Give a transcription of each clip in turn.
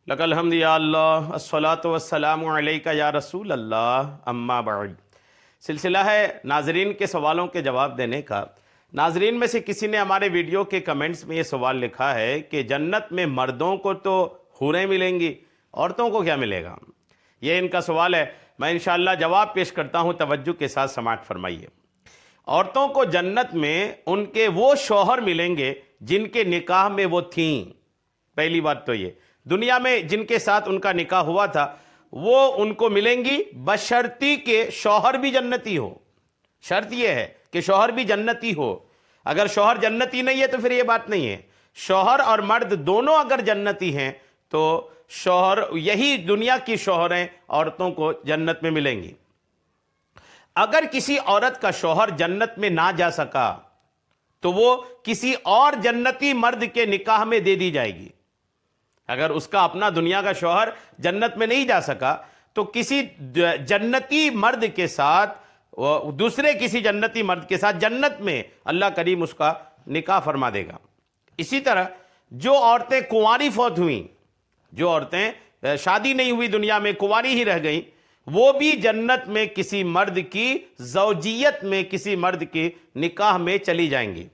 لک الحمد یا اللہ الصلاۃ والسلام علیک یا رسول اللہ اما بعد۔ سلسلہ ہے ناظرین کے سوالوں کے جواب دینے کا۔ ناظرین میں سے کسی نے ہمارے ویڈیو کے کمنٹس میں یہ سوال لکھا ہے کہ جنت میں مردوں کو تو حوریں ملیں گی، عورتوں کو کیا ملے گا؟ یہ ان کا سوال ہے۔ میں انشاءاللہ جواب پیش کرتا ہوں، توجہ کے ساتھ سماعت فرمائیے۔ عورتوں کو جنت میں ان کے وہ شوہر ملیں گے جن کے نکاح میں وہ تھیں۔ پہلی بات تو یہ، دنیا میں جن کے ساتھ ان کا نکاح ہوا تھا وہ ان کو ملیں گی، بشرطی کہ شوہر بھی جنتی ہو۔ شرط یہ ہے کہ شوہر بھی جنتی ہو۔ اگر شوہر جنتی نہیں ہے تو پھر یہ بات نہیں ہے۔ شوہر اور مرد دونوں اگر جنتی ہیں تو شوہر، یہی دنیا کی شوہریں عورتوں کو جنت میں ملیں گی۔ اگر کسی عورت کا شوہر جنت میں نہ جا سکا تو وہ کسی اور جنتی مرد کے نکاح میں دے دی جائے گی۔ اگر اس کا اپنا دنیا کا شوہر جنت میں نہیں جا سکا تو کسی جنتی مرد کے ساتھ، دوسرے کسی جنتی مرد کے ساتھ جنت میں اللہ کریم اس کا نکاح فرما دے گا۔ اسی طرح جو عورتیں کنواری فوت ہوئیں، جو عورتیں شادی نہیں ہوئی دنیا میں، کنواری ہی رہ گئیں، وہ بھی جنت میں کسی مرد کی زوجیت میں، کسی مرد کی نکاح میں چلی جائیں گی۔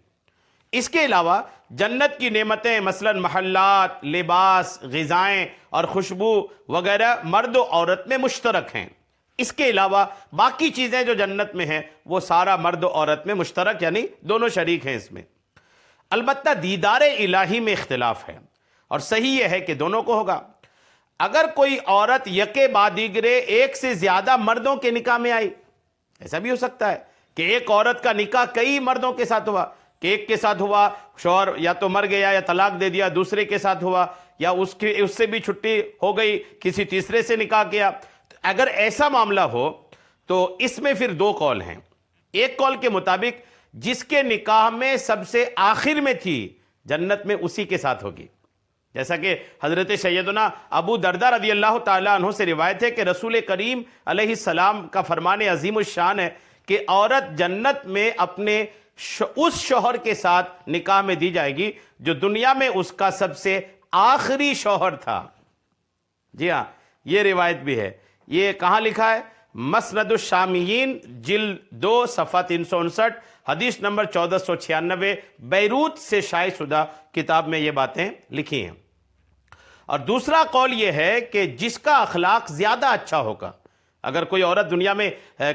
اس کے علاوہ جنت کی نعمتیں مثلا محلات، لباس، غذائیں اور خوشبو وغیرہ مرد و عورت میں مشترک ہیں۔ اس کے علاوہ باقی چیزیں جو جنت میں ہیں وہ سارا مرد و عورت میں مشترک، یعنی دونوں شریک ہیں اس میں۔ البتہ دیدار الہی میں اختلاف ہے، اور صحیح یہ ہے کہ دونوں کو ہوگا۔ اگر کوئی عورت یکے بعد دیگرے ایک سے زیادہ مردوں کے نکاح میں آئی، ایسا بھی ہو سکتا ہے کہ ایک عورت کا نکاح کئی مردوں کے ساتھ ہوا، کہ ایک کے ساتھ ہوا، شوہر یا تو مر گیا یا طلاق دے دیا، دوسرے کے ساتھ ہوا، یا اس سے بھی چھٹی ہو گئی، کسی تیسرے سے نکاح کیا۔ اگر ایسا معاملہ ہو تو اس میں پھر دو قول ہیں۔ ایک قول کے مطابق جس کے نکاح میں سب سے آخر میں تھی جنت میں اسی کے ساتھ ہوگی، جیسا کہ حضرت سیدنا ابو دردہ رضی اللہ تعالیٰ عنہ سے روایت ہے کہ رسول کریم علیہ السلام کا فرمان عظیم الشان ہے کہ عورت جنت میں اپنے اس شوہر کے ساتھ نکاح میں دی جائے گی جو دنیا میں اس کا سب سے آخری شوہر تھا۔ جی ہاں، یہ روایت بھی ہے۔ یہ کہاں لکھا ہے؟ مسند الشامیین جلد 2 صفحہ 359، حدیث نمبر 1496، بیروت سے شائع شدہ کتاب میں یہ باتیں لکھی ہیں۔ اور دوسرا قول یہ ہے کہ جس کا اخلاق زیادہ اچھا ہوگا، اگر کوئی عورت دنیا میں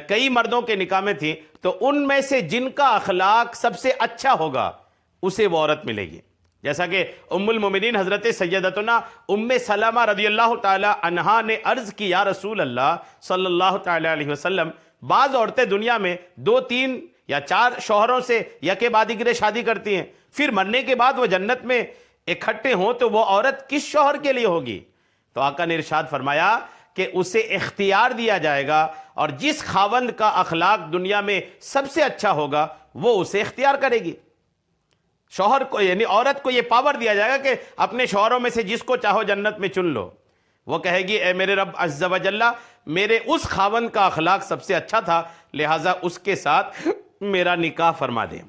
کئی مردوں کے نکاح میں تھی تو ان میں سے جن کا اخلاق سب سے اچھا ہوگا اسے وہ عورت ملے گی۔ جیسا کہ ام المومنین حضرت سیدتنا ام سلمہ رضی اللہ تعالی عنہا نے عرض کی، یا رسول اللہ صلی اللہ تعالی علیہ وسلم، بعض عورتیں دنیا میں 2، 3 یا 4 شوہروں سے یکے بعد دیگرے شادی کرتی ہیں، پھر مرنے کے بعد وہ جنت میں اکٹھے ہوں تو وہ عورت کس شوہر کے لیے ہوگی؟ تو آقا نے ارشاد فرمایا کہ اسے اختیار دیا جائے گا، اور جس خاوند کا اخلاق دنیا میں سب سے اچھا ہوگا وہ اسے اختیار کرے گی۔ شوہر کو، یعنی عورت کو یہ پاور دیا جائے گا کہ اپنے شوہروں میں سے جس کو چاہو جنت میں چن لو۔ وہ کہے گی اے میرے رب عز و جل، میرے اس خاوند کا اخلاق سب سے اچھا تھا، لہٰذا اس کے ساتھ میرا نکاح فرما دیں۔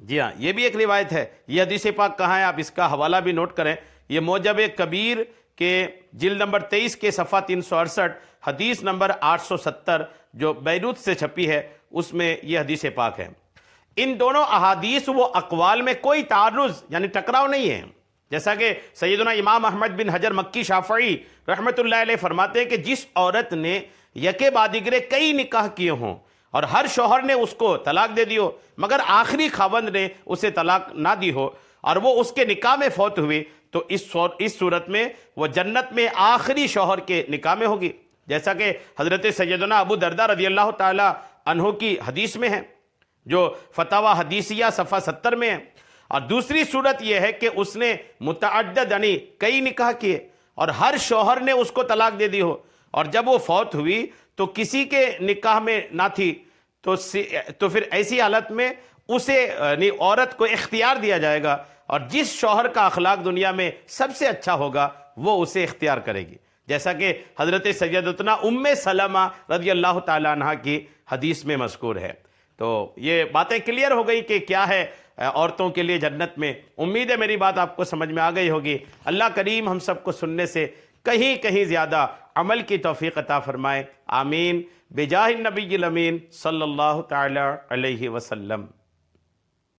جی ہاں، یہ بھی ایک روایت ہے۔ یہ حدیث پاک کہاں ہے؟ آپ اس کا حوالہ بھی نوٹ کریں۔ یہ موجب کبیر کے جلد نمبر 23 کے صفحہ 368، حدیث نمبر 870 جو بیروت سے چھپی ہے، اس میں یہ حدیث پاک ہے۔ ان دونوں احادیث و اقوال میں کوئی تعارض یعنی ٹکراؤ نہیں ہے۔ جیسا کہ سیدنا امام احمد بن حجر مکی شافعی رحمۃ اللہ علیہ فرماتے ہیں کہ جس عورت نے یکے بعد دیگرے کئی نکاح کیے ہوں اور ہر شوہر نے اس کو طلاق دے دی ہو مگر آخری خاوند نے اسے طلاق نہ دی ہو اور وہ اس کے نکاح میں فوت ہوئی، تو اس صورت میں وہ جنت میں آخری شوہر کے نکاح میں ہوگی، جیسا کہ حضرت سیدنا ابو دردہ رضی اللہ تعالی عنہ کی حدیث میں ہے جو فتاوی حدیثیہ صفحہ 70 میں ہے۔ اور دوسری صورت یہ ہے کہ اس نے متعدد یعنی کئی نکاح کیے اور ہر شوہر نے اس کو طلاق دے دی ہو، اور جب وہ فوت ہوئی تو کسی کے نکاح میں نہ تھی، تو پھر ایسی حالت میں اسے یعنی عورت کو اختیار دیا جائے گا، اور جس شوہر کا اخلاق دنیا میں سب سے اچھا ہوگا وہ اسے اختیار کرے گی، جیسا کہ حضرت سیدتنا ام سلمہ رضی اللہ تعالی عنہ کی حدیث میں مذکور ہے۔ تو یہ باتیں کلیئر ہو گئی کہ کیا ہے عورتوں کے لیے جنت میں. امید ہے میری بات آپ کو سمجھ میں آ گئی ہوگی. اللہ کریم ہم سب کو سننے سے کہیں کہیں زیادہ عمل کی توفیق عطا فرمائے. آمین بجاہ النبی الامین صلی اللہ تعالی علیہ وسلم.